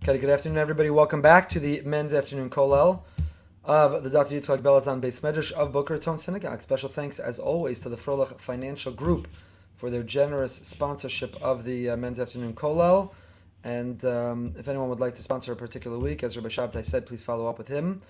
Okay, good afternoon, everybody. Welcome back to the Men's Afternoon Kollel of the Dr. Yitzchak Belazan Beis Medrash of Boca Raton Synagogue. Special thanks, as always, to the Frolich Financial Group for their generous sponsorship of the Men's Afternoon Kollel. And if anyone would like to sponsor a particular week, as Rabbi Shabtai said, please follow up with him.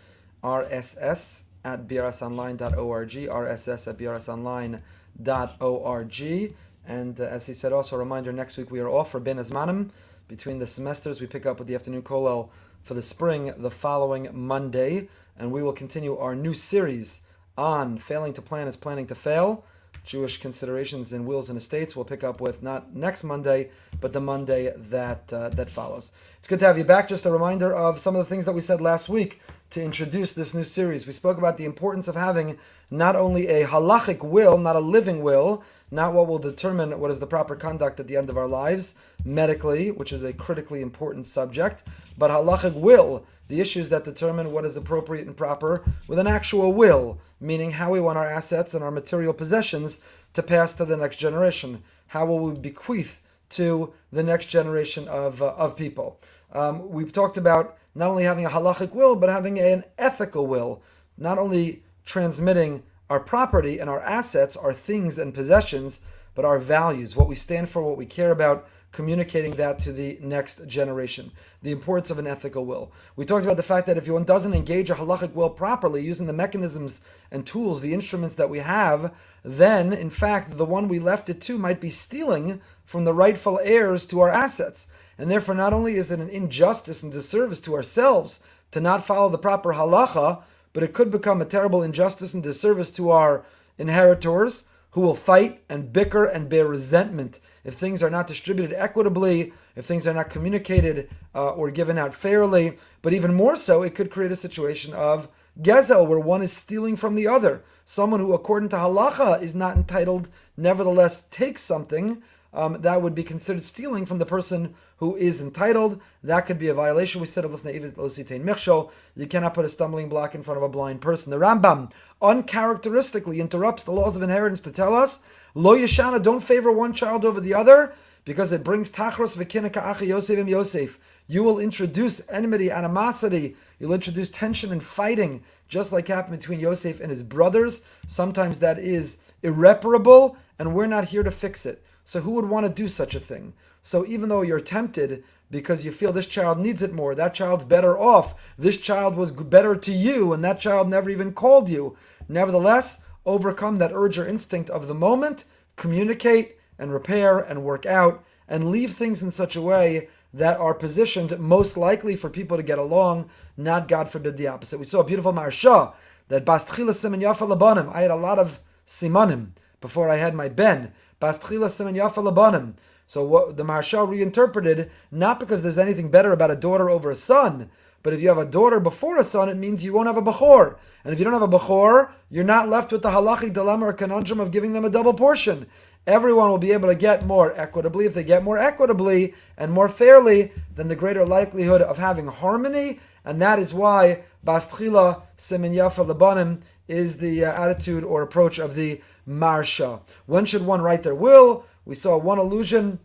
RSS at brsonline.org, RSS at brsonline.org. And as he said, also a reminder, next week we are off for Ben Azmanim. Between the semesters, we pick up with the afternoon kollel for the spring the following Monday, and we will continue our new series on failing to plan is planning to fail. Jewish considerations in wills and estates. We'll pick up with not next Monday, but the Monday that follows. It's good to have you back. Just a reminder of some of the things that we said last week to introduce this new series. We spoke about the importance of having not only a halachic will, not a living will, not what will determine what is the proper conduct at the end of our lives, medically, which is a critically important subject, but halachic will, the issues that determine what is appropriate and proper with an actual will, meaning how we want our assets and our material possessions to pass to the next generation. How will we bequeath to the next generation of people? We've talked about not only having a halachic will, but having an ethical will, not only transmitting our property and our assets, our things and possessions, but our values, what we stand for, what we care about, communicating that to the next generation. The importance of an ethical will. We talked about the fact that if one doesn't engage a halachic will properly, using the mechanisms and tools, the instruments that we have, then, in fact, the one we left it to might be stealing from the rightful heirs to our assets. And therefore, not only is it an injustice and disservice to ourselves to not follow the proper halacha, but it could become a terrible injustice and disservice to our inheritors, who will fight and bicker and bear resentment if things are not distributed equitably, if things are not communicated or given out fairly. But even more so, it could create a situation of gezel, where one is stealing from the other. Someone who, according to halacha, is not entitled, nevertheless takes something, that would be considered stealing from the person who is entitled. That could be a violation. We said of you cannot put a stumbling block in front of a blind person. The Rambam uncharacteristically interrupts the laws of inheritance to tell us, Lo Yeshana, don't favor one child over the other, because it brings tachros v'kina ka'achi Yosef im Yosef. You will introduce enmity, animosity. You'll introduce tension and fighting, just like happened between Yosef and his brothers. Sometimes that is irreparable, and we're not here to fix it. So who would want to do such a thing? So even though you're tempted because you feel this child needs it more, that child's better off, this child was better to you, and that child never even called you, nevertheless, overcome that urge or instinct of the moment, communicate and repair and work out, and leave things in such a way that are positioned most likely for people to get along, not, God forbid, the opposite. We saw a beautiful marsha that Bastchila Simen Yafa Labanim. I had a lot of simanim before I had my ben. Bastchila Simen Yafa Labanim. So what the Maharsha reinterpreted, not because there's anything better about a daughter over a son, but if you have a daughter before a son, it means you won't have a bechor. And if you don't have a bechor, you're not left with the halachic dilemma or conundrum of giving them a double portion. Everyone will be able to get more equitably. If they get more equitably and more fairly, then the greater likelihood of having harmony. And that is why Bastchila Simen Yafa Labanim is the attitude or approach of the Maharsha. When should one write their will? We saw one allusion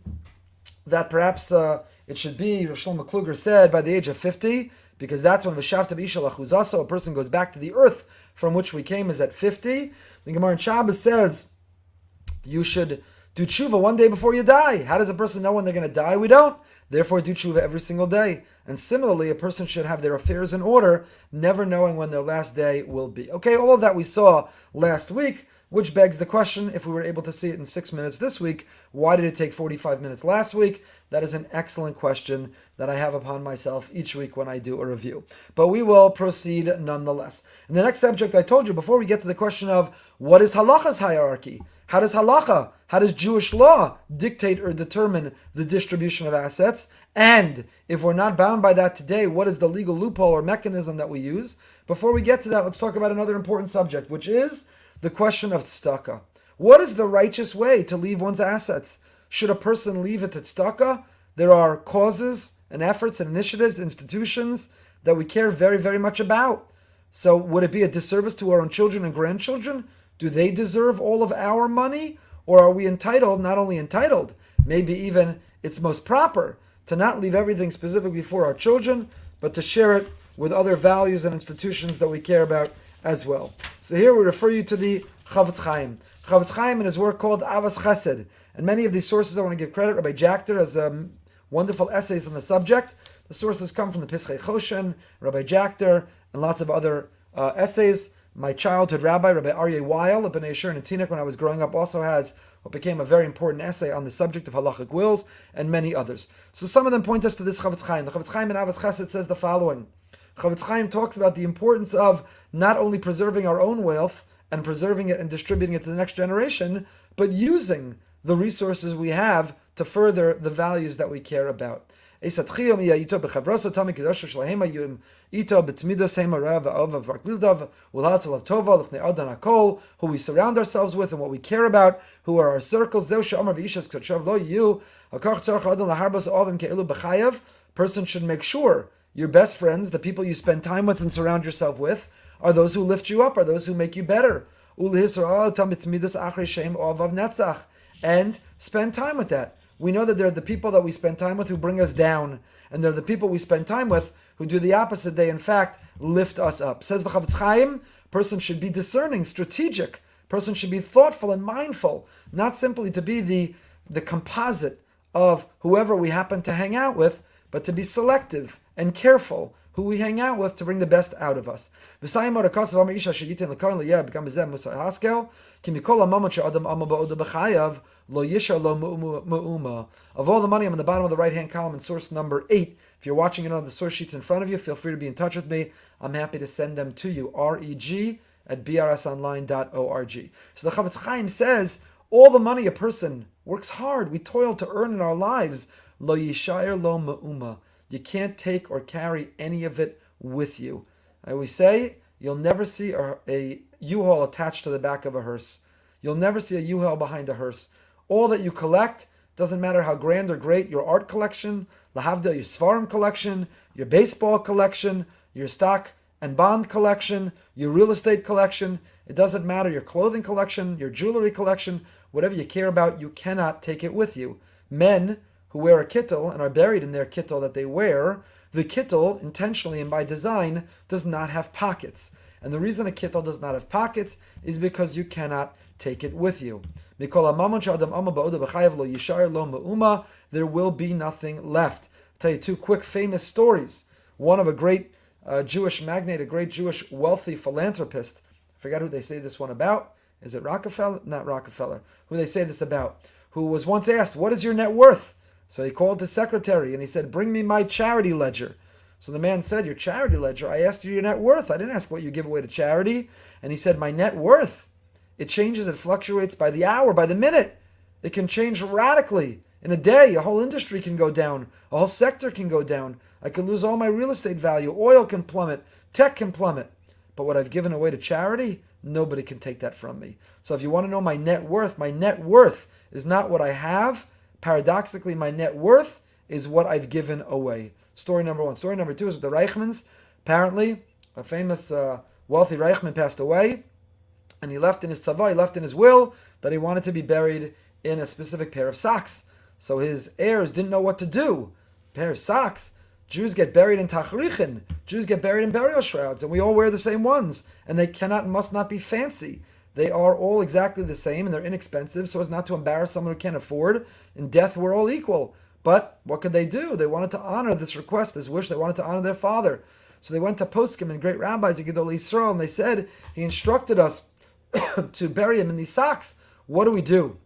that perhaps it should be, Rav Shlomo Kluger said, by the age of 50, because that's when V'shavta b'isha lachuzasa, a person goes back to the earth from which we came, is at 50. The Gemara in Shabbos says you should do tshuva one day before you die. How does a person know when they're going to die? We don't. Therefore, do tshuva every single day. And similarly, a person should have their affairs in order, never knowing when their last day will be. Okay, all of that we saw last week, which begs the question, if we were able to see it in 6 minutes this week, why did it take 45 minutes last week? That is an excellent question that I have upon myself each week when I do a review. But we will proceed nonetheless. In the next subject, I told you, before we get to the question of what is halacha's hierarchy? How does halacha, how does Jewish law dictate or determine the distribution of assets? And if we're not bound by that today, what is the legal loophole or mechanism that we use? Before we get to that, let's talk about another important subject, which is the question of Stukka. What is the righteous way to leave one's assets? Should a person leave it to Stukka? There are causes and efforts and initiatives, institutions that we care very, very much about. So would it be a disservice to our own children and grandchildren? Do they deserve all of our money? Or are we entitled, not only entitled, maybe even it's most proper to not leave everything specifically for our children, but to share it with other values and institutions that we care about as well. So here we refer you to the Chavetz Chaim. Chavetz Chaim in his work called Avas Chesed. And many of these sources I want to give credit. Rabbi Jachter has wonderful essays on the subject. The sources come from the Pischei Choshen, Rabbi Jachter, and lots of other essays. My childhood rabbi, Rabbi Aryeh Weil, of Bnei Yeshur and Tinik, when I was growing up, also has what became a very important essay on the subject of halachic wills, and many others. So some of them point us to this Chavetz Chaim. The Chavetz Chaim in Avas Chesed says the following. Chavetz Chaim talks about the importance of not only preserving our own wealth and preserving it and distributing it to the next generation, but using the resources we have to further the values that we care about. Who we surround ourselves with and what we care about, who are our circles. Person should make sure your best friends, the people you spend time with and surround yourself with, are those who lift you up, are those who make you better. And spend time with that. We know that there are the people that we spend time with who bring us down, and there are the people we spend time with who do the opposite. They, in fact, lift us up. Says the Chavetz Chaim, person should be discerning, strategic. Person should be thoughtful and mindful, not simply to be the composite of whoever we happen to hang out with, but to be selective and careful who we hang out with to bring the best out of us. Of all the money, I'm in the bottom of the right-hand column in source number 8. If you're watching it on the source sheets in front of you, feel free to be in touch with me. I'm happy to send them to you. reg@brsonline.org. So the Chavetz Chaim says, all the money a person works hard, we toil to earn in our lives, lo yishayer lo me'uma. You can't take or carry any of it with you. I always say, you'll never see a U-Haul attached to the back of a hearse. You'll never see a U-Haul behind a hearse. All that you collect, doesn't matter how grand or great your art collection, lahavda, your Svarim collection, your baseball collection, your stock and bond collection, your real estate collection, it doesn't matter, your clothing collection, your jewelry collection, whatever you care about, you cannot take it with you. Men who wear a kittel and are buried in their kittel that they wear, the kittel, intentionally and by design, does not have pockets. And the reason a kittel does not have pockets is because you cannot take it with you. There will be nothing left. I'll tell you two quick famous stories. One of a great Jewish magnate, a great Jewish wealthy philanthropist. I forgot who they say this one about. Is it Rockefeller? Not Rockefeller. Who they say this about. Who was once asked, what is your net worth? So he called his secretary and he said, bring me my charity ledger. So the man said, your charity ledger? I asked you your net worth. I didn't ask what you give away to charity. And he said, my net worth, it changes, it fluctuates by the hour, by the minute. It can change radically. In a day, a whole industry can go down. A whole sector can go down. I could lose all my real estate value. Oil can plummet. Tech can plummet. But what I've given away to charity, nobody can take that from me. So if you want to know my net worth is not what I have. Paradoxically, my net worth is what I've given away. Story number one. Story number two is with the Reichmans. Apparently, a famous wealthy Reichman passed away, and he left in his tzava, he left in his will, that he wanted to be buried in a specific pair of socks. So his heirs didn't know what to do. Pair of socks. Jews get buried in tachrichin. Jews get buried in burial shrouds, and we all wear the same ones. And they cannot and must not be fancy. They are all exactly the same, and they're inexpensive, so as not to embarrass someone who can't afford. In death, we're all equal. But what could they do? They wanted to honor this request, this wish. They wanted to honor their father. So they went to poskim and great rabbis at Gedolei Yisrael, and they said, he instructed us to bury him in these socks. What do we do?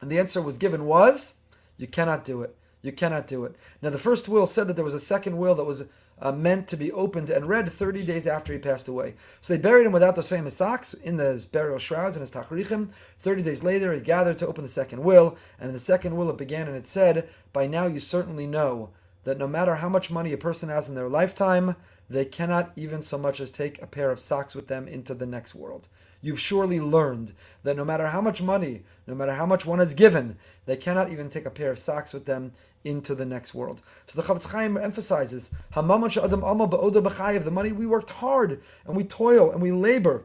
And the answer was given was, you cannot do it. You cannot do it. Now, the first will said that there was a second will that was meant to be opened and read 30 days after he passed away. So they buried him without those famous socks in his burial shrouds and his tachrichim. 30 days later, he gathered to open the second will, and in the second will it began, and it said, by now you certainly know that no matter how much money a person has in their lifetime, they cannot even so much as take a pair of socks with them into the next world. You've surely learned that no matter how much money, no matter how much one has given, they cannot even take a pair of socks with them into the next world. So the Chavetz Chaim emphasizes, the money we worked hard and we toil and we labor.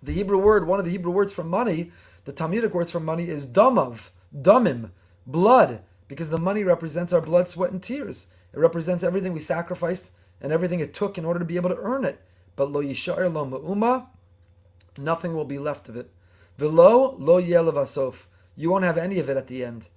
The Hebrew word, one of the Hebrew words for money, the Talmudic words for money is damav, damim, blood. because the money represents our blood, sweat, and tears. It represents everything we sacrificed and everything it took in order to be able to earn it. But lo yishar lo ma'uma, nothing will be left of it. V'lo lo yeh levasof, you won't have any of it at the end.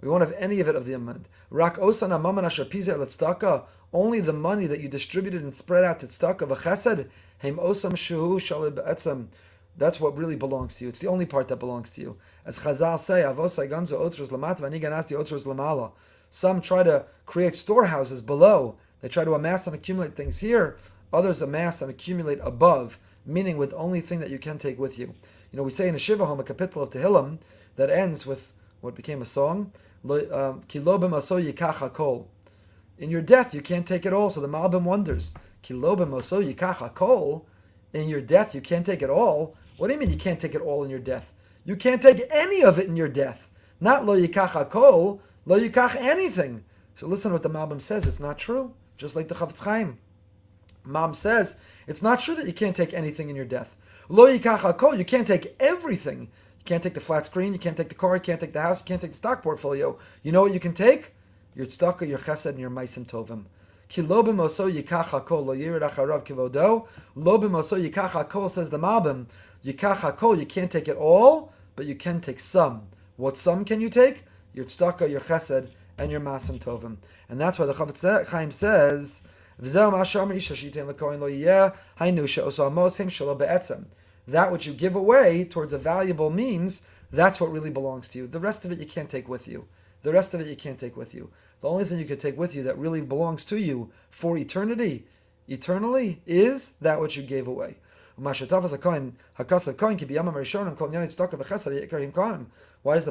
We won't have any of it of the amount. Rak osana maman asher pizeh Stukka, only the money that you distributed and spread out to Stukka v'chesed, heim osam shuhu shalib be'etzem. That's what really belongs to you. It's the only part that belongs to you. As Chazal say, avosai ganzo otros lamat v'ani ganasti otros lamala. Some try to create storehouses below. They try to amass and accumulate things here. Others amass and accumulate above, meaning with only thing that you can take with you. You know, we say in a Shiva home, a capital of Tehillim, that ends with what became a song, Ki lo b'maso yikach hakol. In your death, you can't take it all. So the Malbim wonders, Ki lo b'maso yikach hakol. In your death, you can't take it all. What do you mean you can't take it all in your death? You can't take any of it in your death. Not lo yikach hakol, lo yikach anything. So listen to what the Malbim says. It's not true. Just like the Chafetz Chaim. Mom says, it's not true that you can't take anything in your death. Lo yikach hakol, you can't take everything. You can't take the flat screen, you can't take the car, you can't take the house, you can't take the stock portfolio. You know what you can take? Your tzedakah, your chesed, and your ma'asim tovim. Ki lo b'moso yikach hakol, lo yirid acharav kivodo. Lo b'moso yikach hakol, says the Malbim. Yikach hakol, you can't take it all, but you can take some. What some can you take? Your tzedakah, your chesed, and your ma'asim tovim. And that's why the Chafetz Chaim says, that which you give away towards a valuable means, that's what really belongs to you. The rest of it you can't take with you. The rest of it you can't take with you. The only thing you can take with you that really belongs to you for eternally, is that which you gave away. Why does the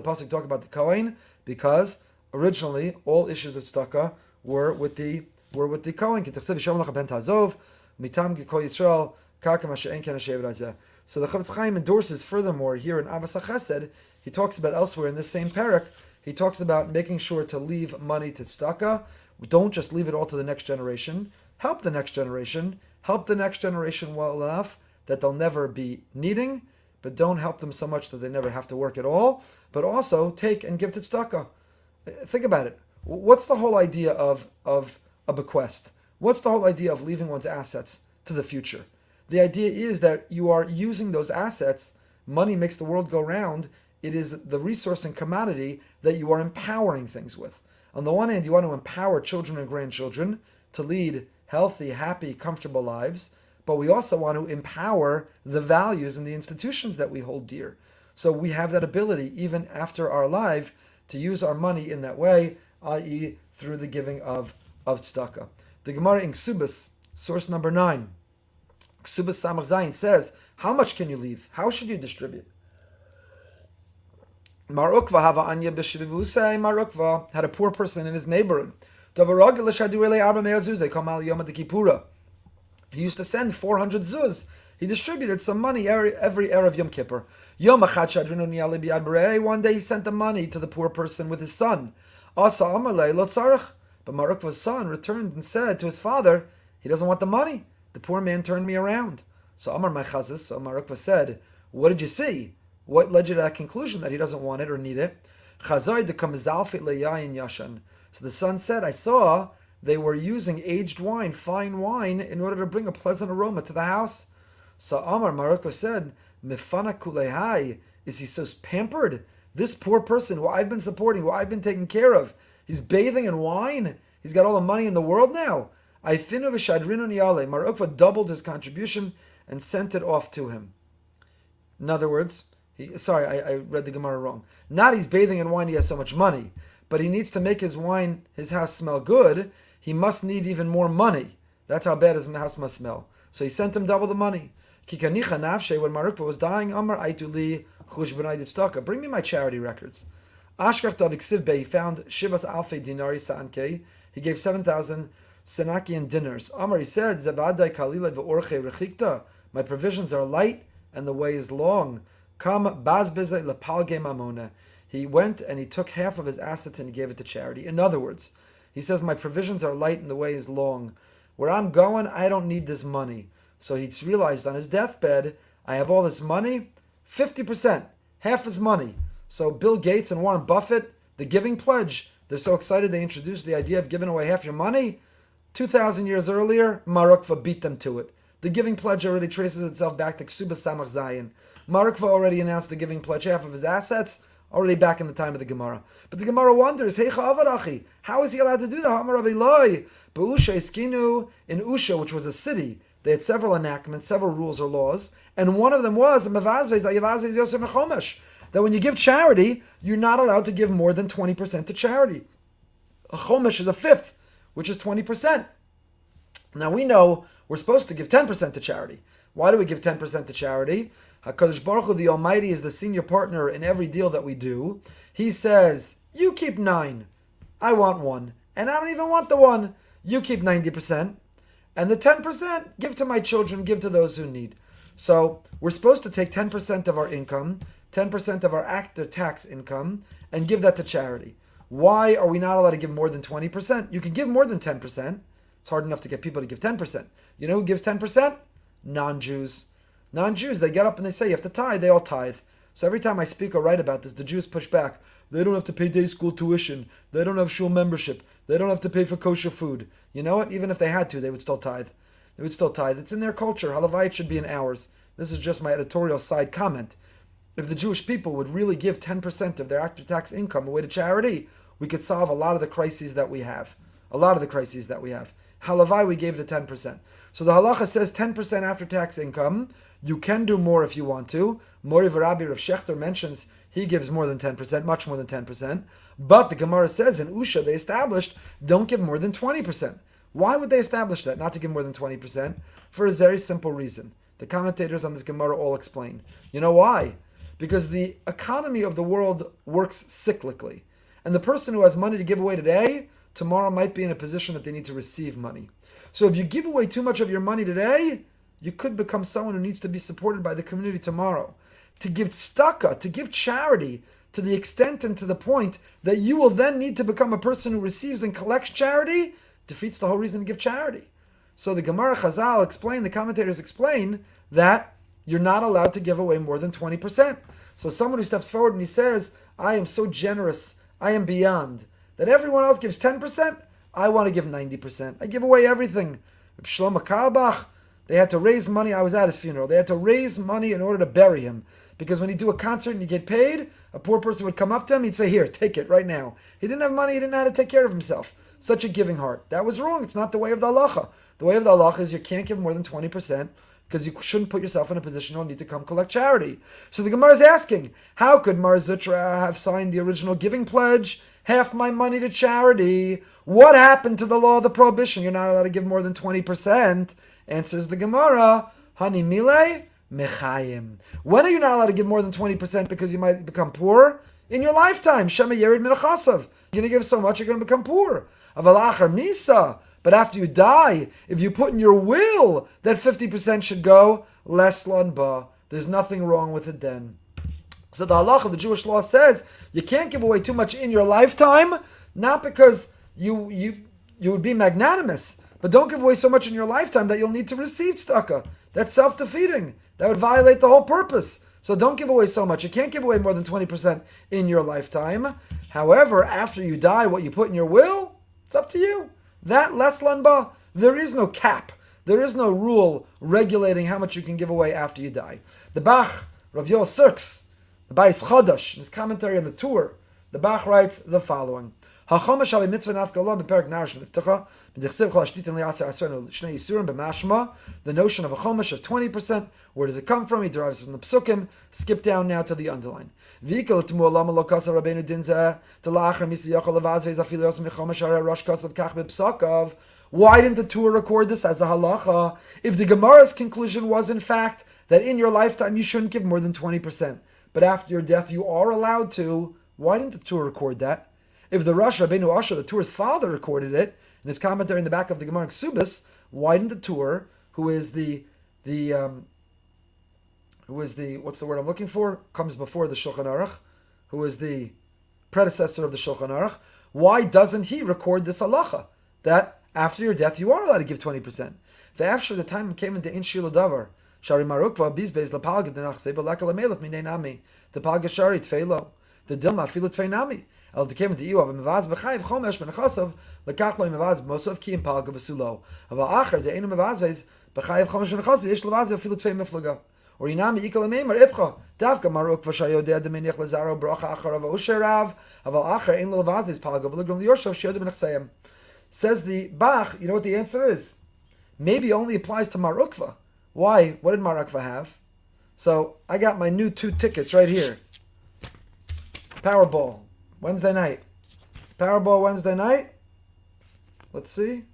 pasuk talk about the Kohen? Because originally all issues of Stukka were with the Kohen. So the Chafetz Chaim endorses furthermore here in Avos HaChesed, he talks about elsewhere in this same parak, he talks about making sure to leave money to tzedakah. Don't just leave it all to the next generation. Help the next generation. Help the next generation well enough that they'll never be needing, but don't help them so much that they never have to work at all. But also take and give to tzedakah. Think about it. What's the whole idea of a bequest? What's the whole idea of leaving one's assets to the future? The idea is that you are using those assets. Money makes the world go round. It is the resource and commodity that you are empowering things with. On the one hand, you want to empower children and grandchildren to lead healthy, happy, comfortable lives, but we also want to empower the values and the institutions that we hold dear. So we have that ability, even after our life, to use our money in that way, i.e. through the giving of tzedakah. The Gemara in Ksubas, source number 9, Ksubas Samach Zayin says, how much can you leave? How should you distribute? Mar Ukva hava anya b'shivusei. Mar Ukva had a poor person in his neighborhood. He used to send 400 zuz. He distributed some money every Erev Yom Kippur. One day he sent the money to the poor person with his son. But Mar Ukva's son returned and said to his father, he doesn't want the money. The poor man turned me around. So Amar Mechazis, so Mar Ukva said, what did you see? What led you to that conclusion that he doesn't want it or need it? So the son said, I saw they were using aged wine, fine wine, in order to bring a pleasant aroma to the house. So Amar Mar Ukva said, Mifana kulehai, is he so pampered? This poor person who I've been supporting, who I've been taking care of, he's bathing in wine. He's got all the money in the world now. Mar Ukva doubled his contribution and sent it off to him. In other words, I read the Gemara wrong. Not he's bathing in wine, he has so much money, but he needs to make his house smell good. He must need even more money. That's how bad his house must smell. So he sent him double the money. When Mar Ukva was dying, Amar Aituli Chush B'nai Tzedakah, bring me my charity records. Ashkach Tavik Sivbe, he found Shivas Alfei Dinari Sa'ankei. He gave 7,000 Senakian dinners. Amar, he said, Zavadai Kalila V'orche Rechikta, my provisions are light and the way is long. Kam Bazbeze Lepalge Mamona. He went and he took half of his assets and he gave it to charity. In other words, he says, my provisions are light and the way is long. Where I'm going, I don't need this money. So he's realized on his deathbed, I have all this money, 50%, half his money. So Bill Gates and Warren Buffett, the giving pledge, They're so excited they introduced the idea of giving away half your money. 2,000 years earlier, Marukva beat them to it. The giving pledge already traces itself back to Ksuba Samach Zayin. Marukva already announced the giving pledge, half of his assets, already back in the time of the Gemara. But the Gemara wonders, Heicha Avarachi, how is he allowed to do that? Hamar Rabbi Loi. Be'usha Iskinu, in Usha, which was a city, they had several enactments, several rules or laws, and one of them was that when you give charity, you're not allowed to give more than 20% to charity. A chomesh is a fifth, which is 20%. Now we know we're supposed to give 10% to charity. Why do we give 10% to charity? HaKadosh Baruch Hu, the Almighty, is the senior partner in every deal that we do. He says, you keep 9, I want 1, and I don't even want the 1. You keep 90%. And the 10%, give to my children, give to those who need. So we're supposed to take 10% of our income, 10% of our after-tax income, and give that to charity. Why are we not allowed to give more than 20%? You can give more than 10%. It's hard enough to get people to give 10%. You know who gives 10%? Non-Jews. Non-Jews, they get up and they say, you have to tithe. They all tithe. So every time I speak or write about this, the Jews push back. They don't have to pay day school tuition. They don't have shul membership. They don't have to pay for kosher food. You know what? Even if they had to, they would still tithe. They would still tithe. It's in their culture. Halavai, it should be in ours. This is just my editorial side comment. If the Jewish people would really give 10% of their after-tax income away to charity, we could solve a lot of the crises that we have. Halavai, we gave the 10%. So the halacha says 10% after-tax income. You can do more if you want to. Mori V'Rabbi Rav Shechter mentions he gives more than 10%, much more than 10%. But the Gemara says in Usha, they established, don't give more than 20%. Why would they establish that, not to give more than 20%? For a very simple reason. The commentators on this Gemara all explain. You know why? Because the economy of the world works cyclically. And the person who has money to give away today, tomorrow might be in a position that they need to receive money. So if you give away too much of your money today, you could become someone who needs to be supported by the community tomorrow. To give Stukka, to give charity, to the extent and to the point that you will then need to become a person who receives and collects charity, defeats the whole reason to give charity. So the Gemara Chazal explain, the commentators explain, that you're not allowed to give away more than 20%. So someone who steps forward and he says, I am so generous, I am beyond, that everyone else gives 10%, I want to give 90%. I give away everything. Shlomo Carlebach, they had to raise money. I was at his funeral. They had to raise money in order to bury him. Because when you do a concert and you get paid, a poor person would come up to him, he'd say, here, take it right now. He didn't have money, he didn't know how to take care of himself. Such a giving heart. That was wrong. It's not the way of the halacha. The way of the halacha is you can't give more than 20% because you shouldn't put yourself in a position where you need to come collect charity. So the Gemara is asking, how could Mar Zutra have signed the original giving pledge? Half my money to charity. What happened to the law of the prohibition? You're not allowed to give more than 20%. Answers the Gemara, Hani Mile Mechayim. When are you not allowed to give more than 20% because you might become poor? In your lifetime. Shema Yerid Minachasav. You're going to give so much, you're going to become poor. Avalachar Misa. But after you die, if you put in your will that 50% should go, Les Lanba. There's nothing wrong with it then. So the halacha, the Jewish law says, you can't give away too much in your lifetime, not because you would be magnanimous, but don't give away so much in your lifetime that you'll need to receive tzedakah. That's self-defeating. That would violate the whole purpose. So don't give away so much. You can't give away more than 20% in your lifetime. However, after you die, what you put in your will, it's up to you. That les lanba, there is no cap. There is no rule regulating how much you can give away after you die. The Bach, Rav Yoel Sirks, the Bais Chodosh, in his commentary on the Torah, the Bach writes the following. The notion of a chomesh of 20%, where does it come from? He derives it from the psukim. Skip down now to the underline. Why didn't the Torah record this as a halacha? If the Gemara's conclusion was in fact that in your lifetime you shouldn't give more than 20%, but after your death you are allowed to, why didn't the Torah record that? If the Rosh Rabbeinu Asher, the Torah's father, recorded it in his commentary in the back of the Gemara Ksubis, why didn't the Torah, who is the what's the word I'm looking for? Comes before the Shulchan Aruch, who is the predecessor of the Shulchan Aruch, why doesn't he record this halacha that after your death you are allowed to give 20%? After the time came into In Shilu Davar, Shari Marukva Bizbeis Lapalgad Denachse Balakalamelef Minei Nami, the Palgashari Tfeilo. The Dilma Filu Tveinami. El Dekem to you of a Mavaz Bechayev Chomesh Menachosov, Lekach Lo Mavaz Mosov Ki and Palga Vasulo. Aval Acher, the Enu Mavazes, Bechayev Chomesh Menachosov, Ish Lavaz Filu Tvei Miflaga. Or Inami Ikal Mem or Ipcha, Davka Maruk Vashayo de Dominich Lazaro, Bracha Achar of Usherav, Aval Acher, Ein Lavazes, Palga Vlugrum Yoshov, Shiodim Menachsayim. Says the Bach, you know what the answer is? Maybe only applies to Marukva. Why? What did Marukva have? So I got my new 2 tickets right here. Powerball, Wednesday night. Powerball Wednesday night. Let's see.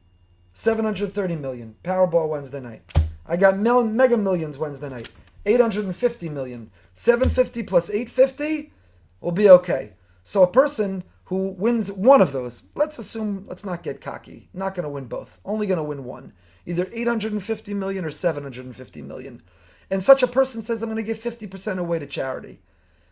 730 million. Powerball Wednesday night. I got Mega Millions Wednesday night. 850 million. 750 plus 850 will be okay. So a person who wins one of those, let's assume, let's not get cocky, not going to win both, only going to win one. Either 850 million or 750 million. And such a person says, I'm going to give 50% away to charity.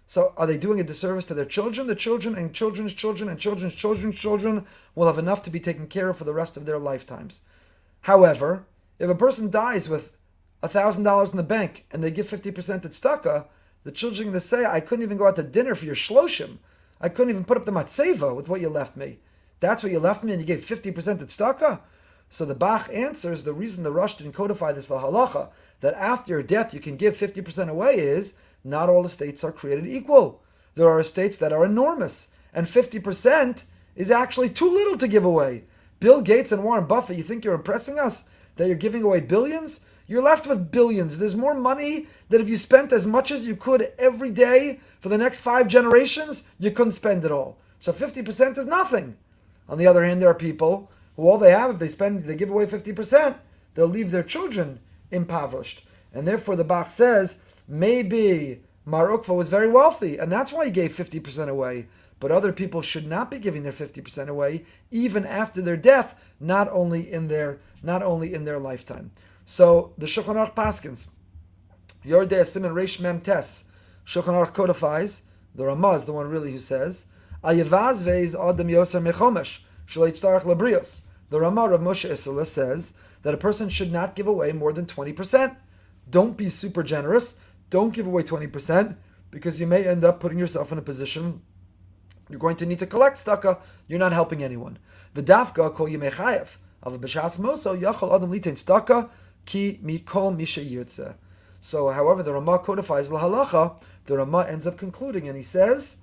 So are they doing a disservice to their children? The children and children's children and children's children's children will have enough to be taken care of for the rest of their lifetimes. However, if a person dies with $1,000 in the bank and they give 50% at Stukka, the children are going to say, I couldn't even go out to dinner for your shloshim. I couldn't even put up the matzeva with what you left me. That's what you left me and you gave 50% at Stukka? So the Bach answers the reason the Rosh didn't codify this halacha, that after your death you can give 50% away, is not all estates are created equal. There are estates that are enormous, and 50% is actually too little to give away. Bill Gates and Warren Buffett, you think you're impressing us? That you're giving away billions? You're left with billions. There's more money that if you spent as much as you could every day for the next 5 generations, you couldn't spend it all. So 50% is nothing. On the other hand, there are people who all they have, if they give away 50%, they'll leave their children impoverished. And therefore the Bach says, maybe Mar Ukva was very wealthy, and that's why he gave 50% away. But other people should not be giving their 50% away, even after their death, not only in their lifetime. So the Shulchan Aruch paskins, Yordei Siman Reish Mem Tes, Shulchan Aruch codifies, the Ramah is the one really who says, Ayavaz veis Adam Yoser Mechomesh, Shalei Tzarech Labrios. The Ramah of Moshe Isserles says that a person should not give away more than 20%. Don't be super generous. Don't give away 20%, because you may end up putting yourself in a position you're going to need to collect Stukka. You're not helping anyone. V'dafka kol yimei chayev. Av b'shas moso yachal adam litain Stukka ki mikol misha yirtzeh. So, however, the Ramah codifies la halacha. The Ramah ends up concluding, and he says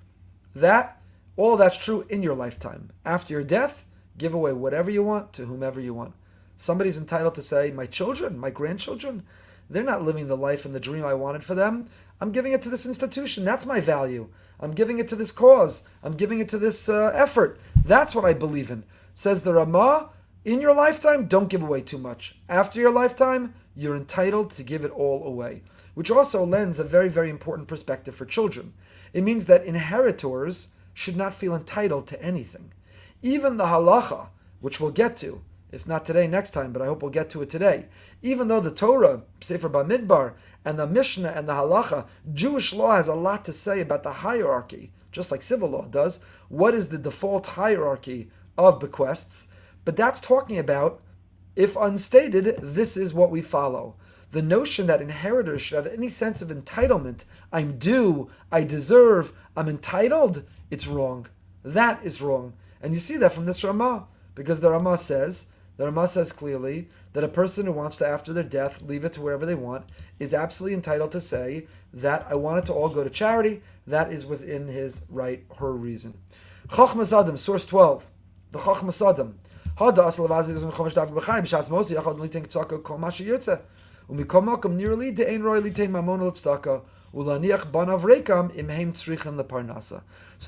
that all that's true in your lifetime. After your death, give away whatever you want to whomever you want. Somebody's entitled to say, my children, my grandchildren, they're not living the life and the dream I wanted for them. I'm giving it to this institution. That's my value. I'm giving it to this cause. I'm giving it to this effort. That's what I believe in. Says the Ramah, in your lifetime, don't give away too much. After your lifetime, you're entitled to give it all away. Which also lends a very, very important perspective for children. It means that inheritors should not feel entitled to anything. Even the halacha, which we'll get to, if not today, next time, but I hope we'll get to it today. Even though the Torah, Sefer Bamidbar, and the Mishnah and the Halacha, Jewish law has a lot to say about the hierarchy, just like civil law does. What is the default hierarchy of bequests? But that's talking about, if unstated, this is what we follow. The notion that inheritors should have any sense of entitlement, I'm due, I deserve, I'm entitled, it's wrong. That is wrong. And you see that from this Ramah, because the Ramah says clearly that a person who wants to, after their death, leave it to wherever they want, is absolutely entitled to say that I want it to all go to charity. That is within his right, her reason. Chochmas Adam, source 12. The Chochmas Adam. So the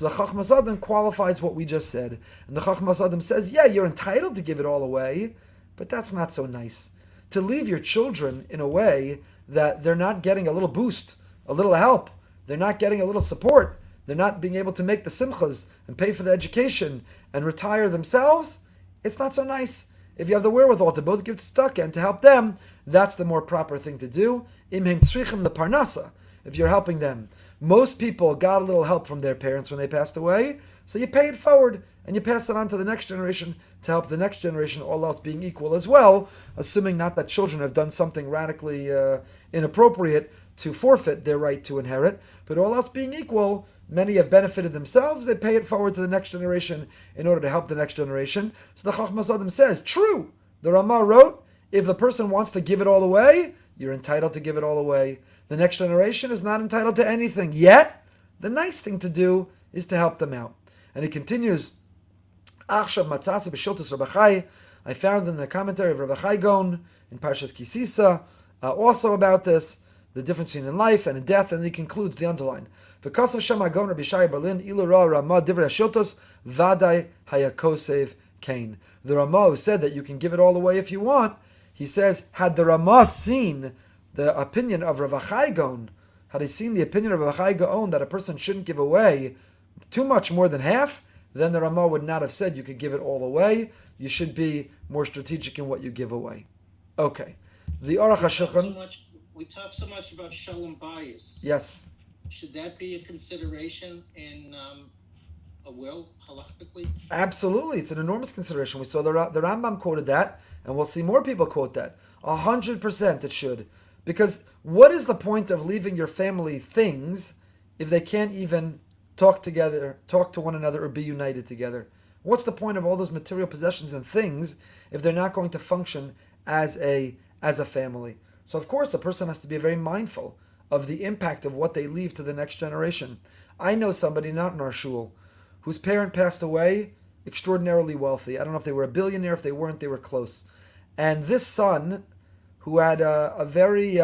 Chachmas Adam qualifies what we just said. And the Chachmas Adam says, yeah, you're entitled to give it all away, but that's not so nice. To leave your children in a way that they're not getting a little boost, a little help, they're not getting a little support, they're not being able to make the simchas and pay for the education and retire themselves, it's not so nice. If you have the wherewithal to both give to Stukka and to help them, that's the more proper thing to do. Imhem tzrichim the parnasa. If you're helping them. Most people got a little help from their parents when they passed away, so you pay it forward and you pass it on to the next generation to help the next generation, all else being equal as well, assuming not that children have done something radically inappropriate, to forfeit their right to inherit. But all else being equal, many have benefited themselves. They pay it forward to the next generation in order to help the next generation. So the Chachmas Adam says, true. The Ramah wrote, if the person wants to give it all away, you're entitled to give it all away. The next generation is not entitled to anything. Yet, the nice thing to do is to help them out. And he continues, Achshav Matzasi b'Shiltus Rabbi Chai. I found in the commentary of Rabbi Chai Gon in Parshas Kisisa also about this, the difference between life and in death, and he concludes the underline. V'kasav Shema Gon Rabbi Shai Berlin ilu ra Ramah divrei Shiltus vadai hayakosev kain. The Ramah who said that you can give it all away if you want, he says, had the Ramah seen the opinion of Rabbi Chai Gon, had he seen the opinion of Rabbi Chai Gon that a person shouldn't give away too much more than half, then the Ramah would not have said you could give it all away. You should be more strategic in what you give away. Okay. The Aruch HaShulchan. We talk so much about Shalom Bias. Yes. Should that be a consideration in a will, halachically? Absolutely. It's an enormous consideration. We saw the Rambam quoted that, and we'll see more people quote that. 100% it should. Because what is the point of leaving your family things if they can't even talk together, talk to one another, or be united together? What's the point of all those material possessions and things if they're not going to function as a family? So of course, a person has to be very mindful of the impact of what they leave to the next generation. I know somebody, not in our shul, whose parent passed away, extraordinarily wealthy. I don't know if they were a billionaire. If they weren't, they were close. And this son, who had a very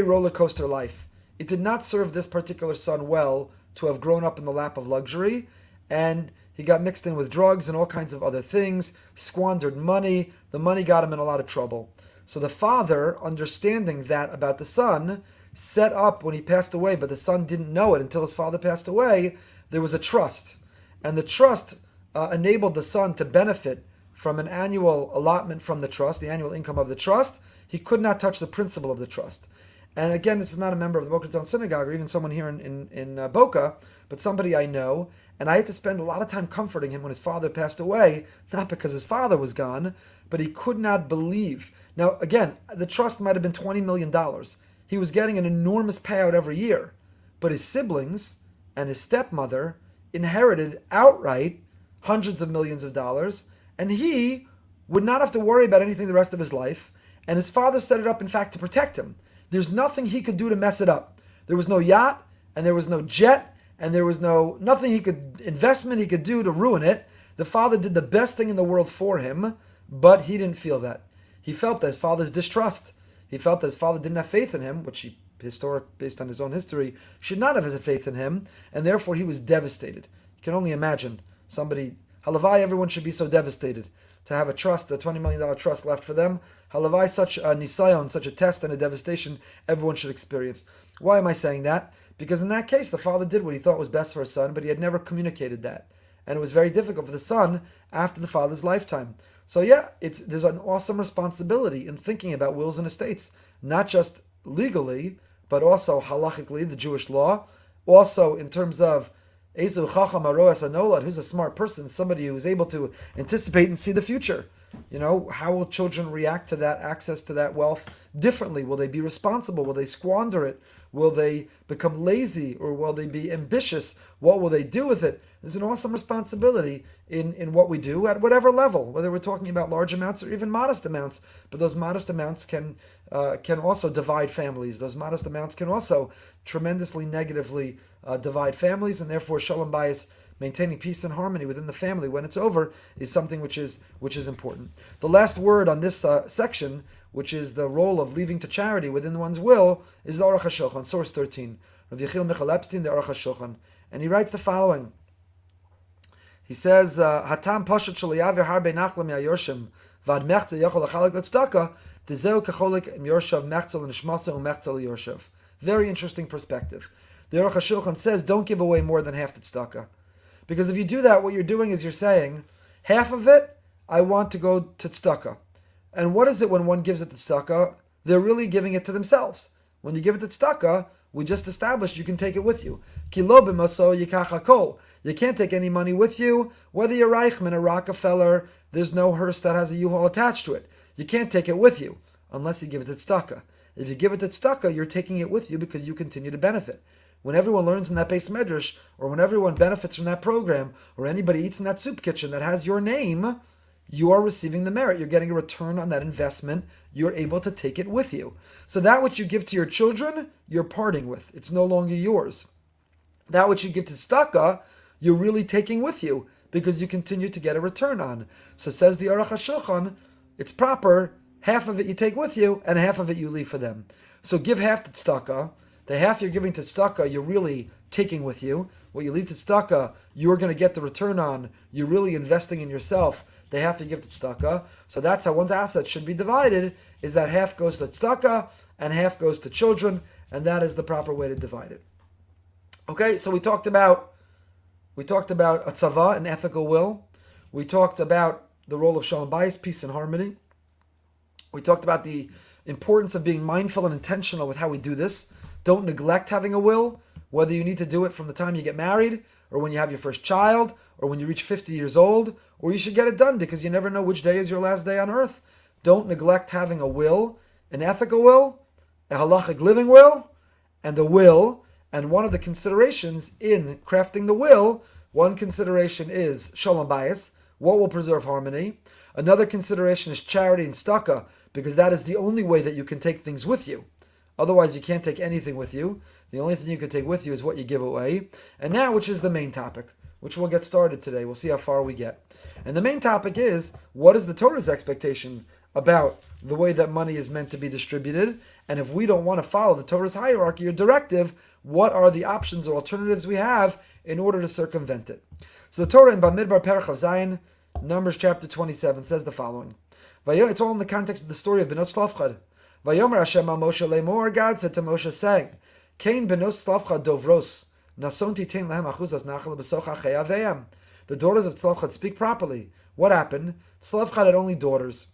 roller coaster life, it did not serve this particular son well to have grown up in the lap of luxury, and he got mixed in with drugs and all kinds of other things, squandered money. The money got him in a lot of trouble. So the father, understanding that about the son, set up when he passed away, but the son didn't know it until his father passed away, there was a trust. And the trust enabled the son to benefit from an annual allotment from the trust, the annual income of the trust. He could not touch the principle of the trust. And again, this is not a member of the Boca Raton Synagogue or even someone here in Boca, but somebody I know. And I had to spend a lot of time comforting him when his father passed away, not because his father was gone, but he could not believe. Now, again, the trust might have been $20 million. He was getting an enormous payout every year. But his siblings and his stepmother inherited outright hundreds of millions of dollars, and he would not have to worry about anything the rest of his life. And his father set it up, in fact, to protect him. There's nothing he could do to mess it up. There was no yacht, and there was no jet, and there was nothing investment he could do to ruin it. The father did the best thing in the world for him, but he didn't feel that. He felt that his father's distrust. He felt that his father didn't have faith in him, which he, based on his own history, should not have had faith in him, and therefore he was devastated. You can only imagine somebody, halavai, everyone should be so devastated to have a trust, a $20 million trust left for them. Halavai, such a nisayon, such a test and a devastation everyone should experience. Why am I saying that? Because in that case, the father did what he thought was best for his son, but he had never communicated that. And it was very difficult for the son after the father's lifetime. So yeah, there's an awesome responsibility in thinking about wills and estates, not just legally, but also halachically, the Jewish law, also in terms of Ezu Chacham Aroas Anolad, who's a smart person, somebody who is able to anticipate and see the future. You know, how will children react to that access to that wealth differently? Will they be responsible? Will they squander it? Will they become lazy, or will they be ambitious? What will they do with it? There's an awesome responsibility in what we do at whatever level, whether we're talking about large amounts or even modest amounts. But those modest amounts can also divide families. Those modest amounts can also tremendously negatively divide families, and therefore Shalom Bias, maintaining peace and harmony within the family when it's over, is something which is important. The last word on this section, which is the role of leaving to charity within one's will, is the Aruch HaShulchan, source 13. Rav Yechiel Michal Epstein, the Aruch HaShulchan. And he writes the following. He says, Hatam Pashat Shaliyaver Harbe Nachlam Yayorshim Vad Mechza Yochol Achalek Stukka Tezeu Kacholik Yorshav Mechzel and Shmasa Umechzel Yorshav. Very interesting perspective. The Aruch HaShulchan says, don't give away more than half the tzedakah. Because if you do that, what you're doing is you're saying, half of it, I want to go to tzedakah. And what is it when one gives it to tzedakah? They're really giving it to themselves. When you give it to tzedakah, we just established you can take it with you. Kilo b'maso yikach hakol. You can't take any money with you, whether you're Reichman or Rockefeller. There's no hearse that has a U-Haul attached to it. You can't take it with you unless you give it to tzedakah. If you give it to Stukka, you're taking it with you because you continue to benefit. When everyone learns in that base medrash, or when everyone benefits from that program, or anybody eats in that soup kitchen that has your name, you are receiving the merit. You're getting a return on that investment. You're able to take it with you. So that which you give to your children, you're parting with. It's no longer yours. That which you give to Stukka, you're really taking with you because you continue to get a return on. So says the Aruch HaShulchan, it's proper, half of it you take with you and half of it you leave for them. So give half to Stukka. The half you're giving to Stukka, you're really taking with you. What you leave to Stukka, you're going to get the return on. You're really investing in yourself. The half you give to Stukka. So that's how one's assets should be divided, is that half goes to Stukka and half goes to children, and that is the proper way to divide it. Okay, so we talked about a tzava, an ethical will. We talked about the role of Shalom Bias, peace and harmony. We talked about the importance of being mindful and intentional with how we do this. Don't neglect having a will, whether you need to do it from the time you get married, or when you have your first child, or when you reach 50 years old, or you should get it done because you never know which day is your last day on earth. Don't neglect having a will, an ethical will, a halachic living will, and a will. And one of the considerations in crafting the will, one consideration is Shalom Bias, what will preserve harmony. Another consideration is charity and Stukka, because that is the only way that you can take things with you. Otherwise, you can't take anything with you. The only thing you can take with you is what you give away. And now, which is the main topic, which we'll get started today. We'll see how far we get. And the main topic is, what is the Torah's expectation about the way that money is meant to be distributed? And if we don't want to follow the Torah's hierarchy or directive, what are the options or alternatives we have in order to circumvent it? So the Torah in Bamidbar Perach of Zion, Numbers chapter 27, says the following. It's all in the context of the story of Benot Tzlafchad. Vayomer Hashem al Moshe lemor, God said to Moshe, saying, Kain Benot Tzlafchad dovros, nasonti tein lehem achuzas nachal b'soch achei aveim. The daughters of Tzlafchad speak properly. What happened? Tzlafchad had only daughters,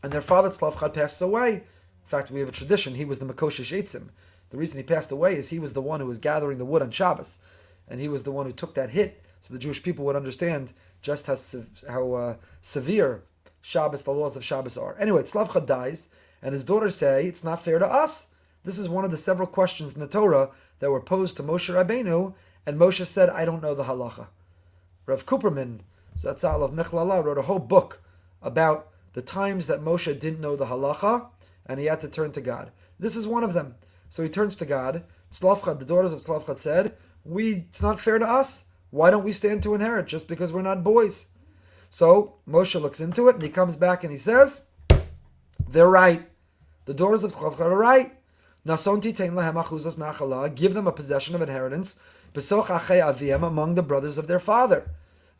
and their father Tzlafchad passed away. In fact, we have a tradition, he was the Makoshish Eitzim. The reason he passed away is he was the one who was gathering the wood on Shabbos, and he was the one who took that hit, so the Jewish people would understand just how severe Shabbos, the laws of Shabbos are. Anyway, Tzlafchad dies, and his daughters say, it's not fair to us. This is one of the several questions in the Torah that were posed to Moshe Rabbeinu, and Moshe said, I don't know the halacha. Rav Kuperman, Zatzal of Mechlala, wrote a whole book about the times that Moshe didn't know the halacha, and he had to turn to God. This is one of them. So he turns to God. Tzlafchad, the daughters of Tzlafchad said, it's not fair to us. Why don't we stand to inherit just because we're not boys? So Moshe looks into it, and he comes back and he says, they're right. The daughters of Tzlafchad are right. Nasonti tein lehem achuzas nachala, give them a possession of inheritance, besoch achei aviem, among the brothers of their father.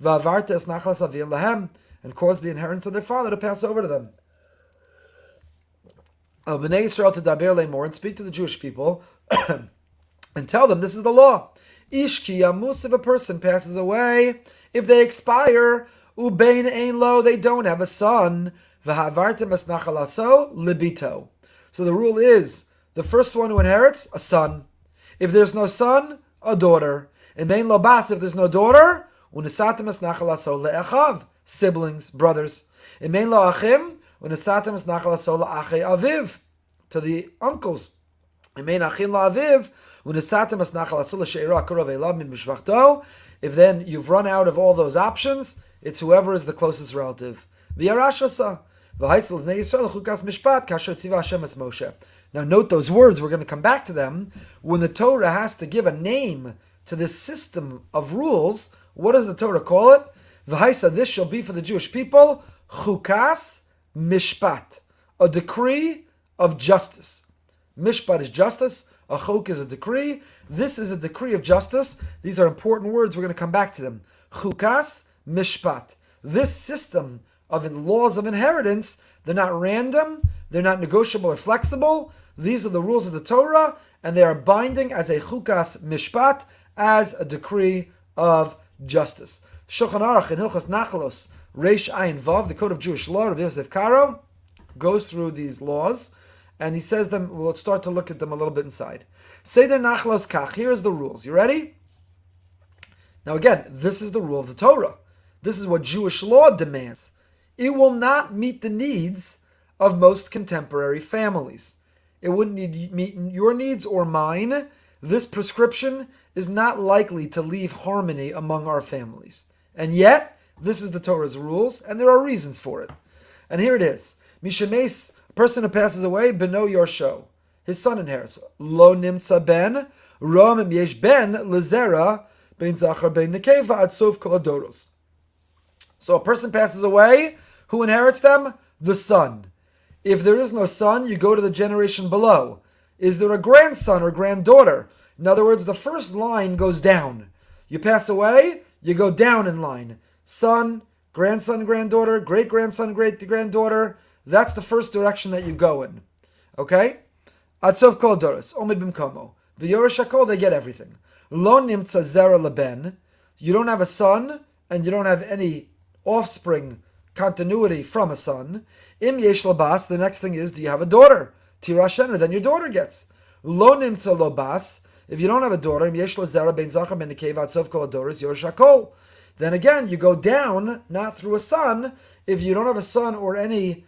Va'avarte es nachlas aviem lehem, and cause the inheritance of their father to pass over to them. B'nai Yisrael to daber le'mor, and speak to the Jewish people, and tell them this is the law. Ish ki yamus, if a person passes away, if they expire, ubein ein lo, they don't have a son, v'havartem es nachalaso libito. So the rule is, the first one who inherits, a son. If there's no son, a daughter. And bein lo bas, if there's no daughter, unisatem es nachalaso le'echav, siblings, brothers. And bein lo achim, unisatem es nachalaso le'achei aviv, to the uncles. And bein achim la'aviv, unisatem es nachalaso le'sheira karov elav min mishvachto. If then you've run out of all those options, it's whoever is the closest relative. V'yarashasa. Now note those words, we're going to come back to them. When the Torah has to give a name to this system of rules, what does the Torah call it? V'haisa, this shall be for the Jewish people, chukas mishpat, a decree of justice. Mishpat is justice, a chuk is a decree. This is a decree of justice. These are important words, we're going to come back to them. Chukas mishpat. This system of laws of inheritance, they're not random, they're not negotiable or flexible. These are the rules of the Torah, and they are binding as a chukas mishpat, as a decree of justice. Shulchan Aruch in Hilchos Nachalos, Reish Ayin Vav, the Code of Jewish Law of Yosef Karo, goes through these laws, and he says them, we'll start to look at them a little bit inside. Seder Nachalos Kach, here's the rules. You ready? Now again, this is the rule of the Torah. This is what Jewish law demands. It will not meet the needs of most contemporary families. it wouldn't meet your needs or mine, this prescription is not likely to leave harmony among our families. And yet, this is the Torah's rules, and there are reasons for it. And here it is. Mishemes, a person who passes away, beno yorsho. His son inherits. Lo nimtza ben, rom yesh ben, lezera, ben zachar ben nekeva, ad sof kol adoros. So a person passes away, who inherits them? The son. If there is no son, you go to the generation below. Is there a grandson or granddaughter? In other words, the first line goes down. You pass away, you go down in line. Son, grandson, granddaughter, great-grandson, great-granddaughter. That's the first direction that you go in. Okay? Atzov kol doros, omid bimkomo. V'yorish hakol, they get everything. Lo nimtza zera leben. You don't have a son, and you don't have any offspring continuity from a son. Im yesh labas, the next thing is, do you have a daughter? Tirashena, then your daughter gets. Lo nimtza lobas. If you don't have a daughter, im yesh lazera ben zachar ben nekeva atzov kol adoros yorish hakol. Then again, you go down, not through a son. If you don't have a son or any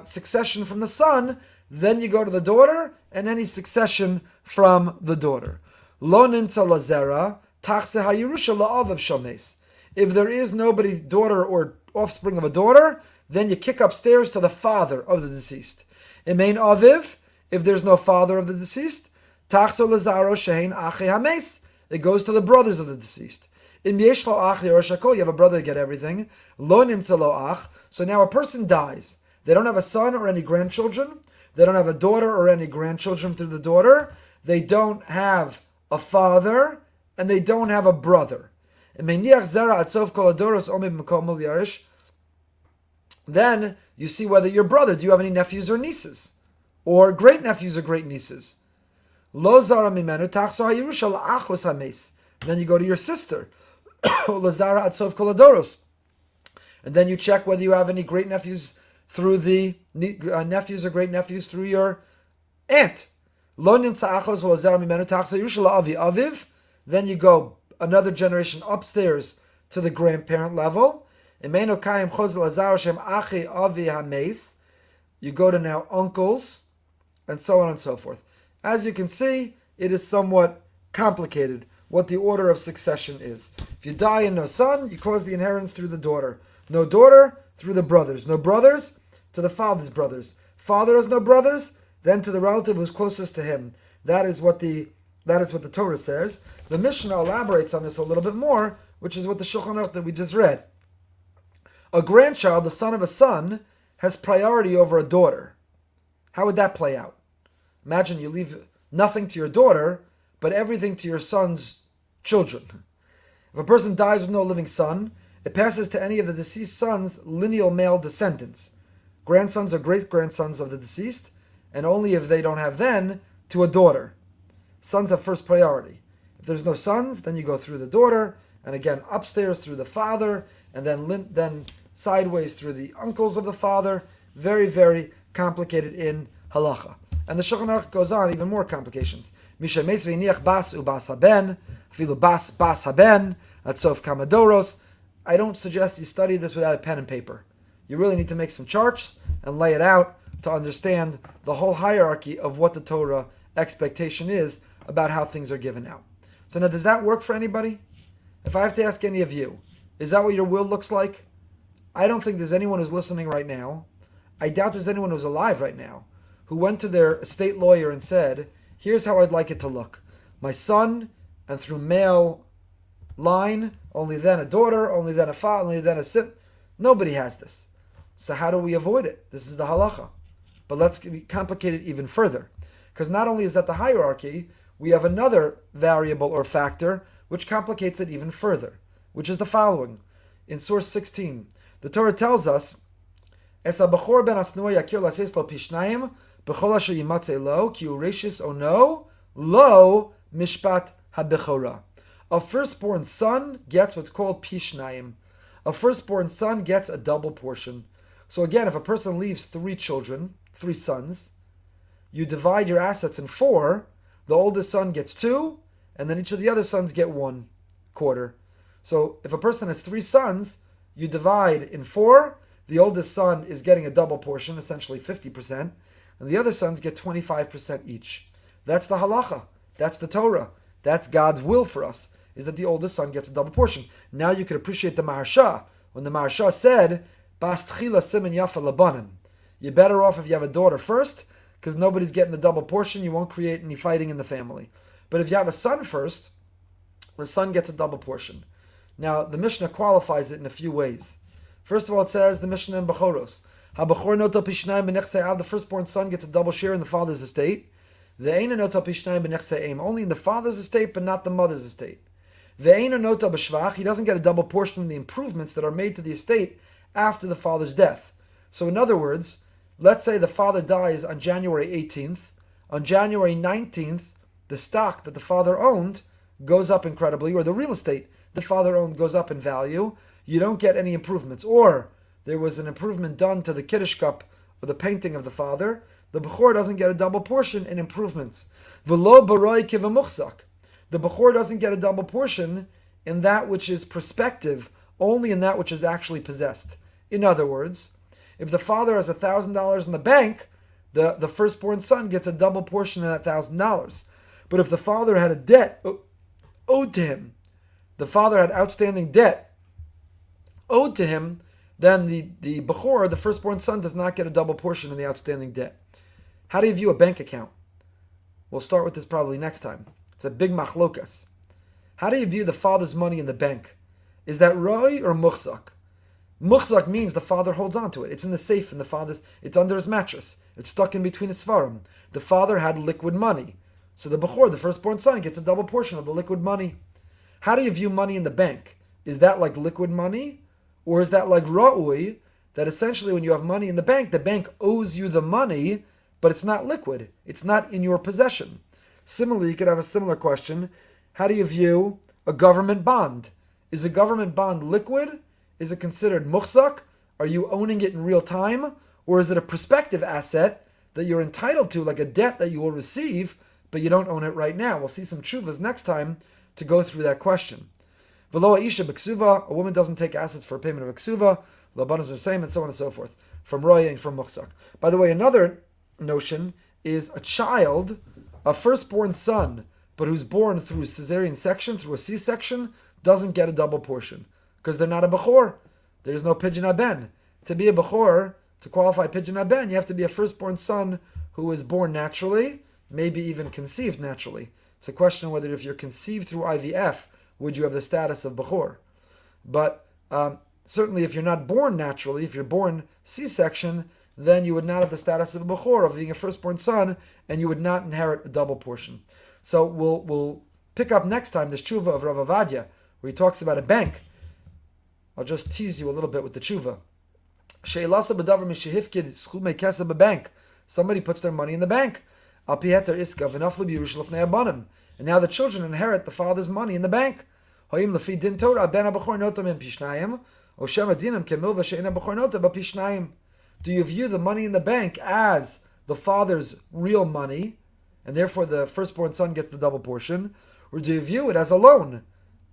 succession from the son, then you go to the daughter and any succession from the daughter. Lo nimtza lazera tachse hayirusha la'av shomes. If there is nobody's daughter or offspring of a daughter, then you kick upstairs to the father of the deceased. Imein aviv, if there's no father of the deceased, tachso lazaro shehein achi hames. It goes to the brothers of the deceased. Im yesh lo ach yorshakol, you have a brother to get everything. Lo nimtza lo ach. So now a person dies. They don't have a son or any grandchildren. They don't have a daughter or any grandchildren through the daughter. They don't have a father, and they don't have a brother. Then you see whether your brother, do you have any nephews or nieces? Or great nephews or great nieces? Then you go to your sister. And then you check whether you have any great nephews through the nephews or great nephews through your aunt. Then you go another generation upstairs to the grandparent level. You go to now uncles, and so on and so forth. As you can see, it is somewhat complicated what the order of succession is. If you die and no son, you cause the inheritance through the daughter. No daughter, through the brothers. No brothers, to the father's brothers. Father has no brothers, then to the relative who's closest to him. That is what the Torah says. The Mishnah elaborates on this a little bit more, which is what the Shulchan Aruch that we just read. A grandchild, the son of a son, has priority over a daughter. How would that play out? Imagine you leave nothing to your daughter, but everything to your son's children. If a person dies with no living son, it passes to any of the deceased son's lineal male descendants. Grandsons or great-grandsons of the deceased, and only if they don't have then, to a daughter. Sons have first priority. If there's no sons, then you go through the daughter, and again upstairs through the father, and then sideways through the uncles of the father. Very, very complicated in halacha. And the Shulchan Aruch goes on, even more complications. Misha meis v'iniach bas ubas haben, afilu bas haben, atsof kamadoros. I don't suggest you study this without a pen and paper. You really need to make some charts and lay it out to understand the whole hierarchy of what the Torah expectation is about how things are given out. So now, does that work for anybody? If I have to ask any of you, is that what your will looks like? I don't think there's anyone who's listening right now. I doubt there's anyone who's alive right now who went to their estate lawyer and said, here's how I'd like it to look. My son, and through male line, only then a daughter, only then a father, only then a son. Nobody has this. So how do we avoid it? This is the halacha. But let's complicate it even further. Because not only is that the hierarchy, we have another variable or factor which complicates it even further, which is the following. In source 16, the Torah tells us, Es ha-bachor ben asnua yakir lases lo pishnayim b'chol asher yimatze lo ki ureshis ono lo mishpat ha-bechora. A firstborn son gets what's called pishnayim. A firstborn son gets a double portion. So again, if a person leaves 3 children, 3 sons, you divide your assets in 4, the oldest son gets 2, and then each of the other sons get 1 quarter. So if a person has 3 sons, you divide in 4, the oldest son is getting a double portion, essentially 50%. and the other sons get 25% each. That's the halacha. That's the Torah. That's God's will for us, is that the oldest son gets a double portion. Now you can appreciate the Maharsha. When the Maharsha said, Bas tchila simen yafa labanim, you're better off if you have a daughter first, because nobody's getting the double portion. You won't create any fighting in the family. But if you have a son first, the son gets a double portion. Now, the Mishnah qualifies it in a few ways. First of all, it says, the Mishnah in Bechoros, the firstborn son gets a double share in the father's estate. Only in the father's estate, but not the mother's estate. He doesn't get a double portion in the improvements that are made to the estate after the father's death. So in other words, let's say the father dies on January 18th. On January 19th, the stock that the father owned goes up incredibly, or the real estate the father owned goes up in value. You don't get any improvements. Or there was an improvement done to the Kiddush cup or the painting of the father. The Bechor doesn't get a double portion in improvements. V'lo baroi kivamuchzak. The Bechor doesn't get a double portion in that which is prospective, only in that which is actually possessed. In other words, if the father has $1,000 in the bank, the firstborn son gets a double portion of that $1,000. But if the father had a debt owed to him, the father had outstanding debt owed to him, then the Bechor, the firstborn son, does not get a double portion in the outstanding debt. How do you view a bank account? We'll start with this probably next time. It's a big machlokas. How do you view the father's money in the bank? Is that roi or muchzak? Muchzak means the father holds on to it. It's in the safe in the father's, it's under his mattress. It's stuck in between his svarim. The father had liquid money. So the Bechor, the firstborn son, gets a double portion of the liquid money. How do you view money in the bank? Is that like liquid money? Or is that like ra'ui, that essentially when you have money in the bank owes you the money, but it's not liquid. It's not in your possession. Similarly, you could have a similar question. How do you view a government bond? Is a government bond liquid? Is it considered muchzak? Are you owning it in real time? Or is it a prospective asset that you're entitled to, like a debt that you will receive, but you don't own it right now? We'll see some tshuvas next time to go through that question. V'lo ha'isha b'ksuva, a woman doesn't take assets for payment of a ksuva, l'banos v'seim, and so on and so forth, from roya and from muchzak. By the way, another notion is a child, a firstborn son, but who's born through cesarean section, through a C-section, doesn't get a double portion, because they're not a Bechor. There's no Pidyon Haben. To be a Bechor, to qualify Pidyon Haben, you have to be a firstborn son who is born naturally, maybe even conceived naturally. It's a question whether if you're conceived through IVF, would you have the status of Bechor? But certainly if you're not born naturally, if you're born C-section, then you would not have the status of a Bechor, of being a firstborn son, and you would not inherit a double portion. So we'll pick up next time the tshuva of Rav Avadia, where he talks about a bank. I'll just tease you a little bit with the tshuva. Somebody puts their money in the bank. And now the children inherit the father's money in the bank. Do you view the money in the bank as the father's real money, and therefore the firstborn son gets the double portion? Or do you view it as a loan?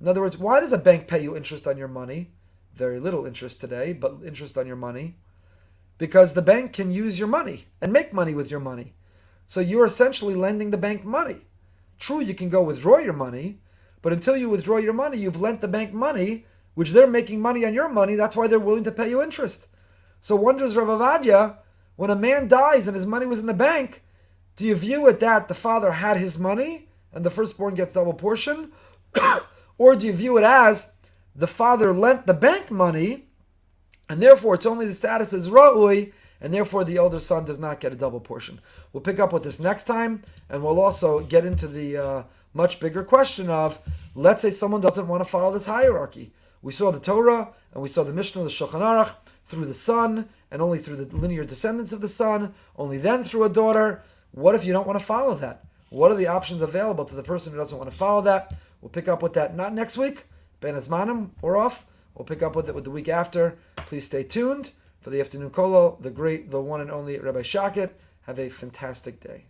In other words, why does a bank pay you interest on your money? Very little interest today, but interest on your money. Because the bank can use your money and make money with your money. So you're essentially lending the bank money. True, you can go withdraw your money, but until you withdraw your money, you've lent the bank money, which they're making money on your money. That's why they're willing to pay you interest. So wonders Rav Avadia, when a man dies and his money was in the bank, do you view it that the father had his money and the firstborn gets double portion? Or do you view it as the father lent the bank money and therefore it's only the status as ra'ui, and therefore the elder son does not get a double portion? We'll pick up with this next time, and we'll also get into the much bigger question of, let's say someone doesn't want to follow this hierarchy. We saw the Torah, and we saw the Mishnah, the Shulchan Aruch, through the son, and only through the linear descendants of the son, only then through a daughter. What if you don't want to follow that? What are the options available to the person who doesn't want to follow that? We'll pick up with that not next week, Ben Azmanim, or off. We'll pick up with it with the week after. Please stay tuned for the afternoon kollel, the great, the one and only Rabbi Shaket. Have a fantastic day.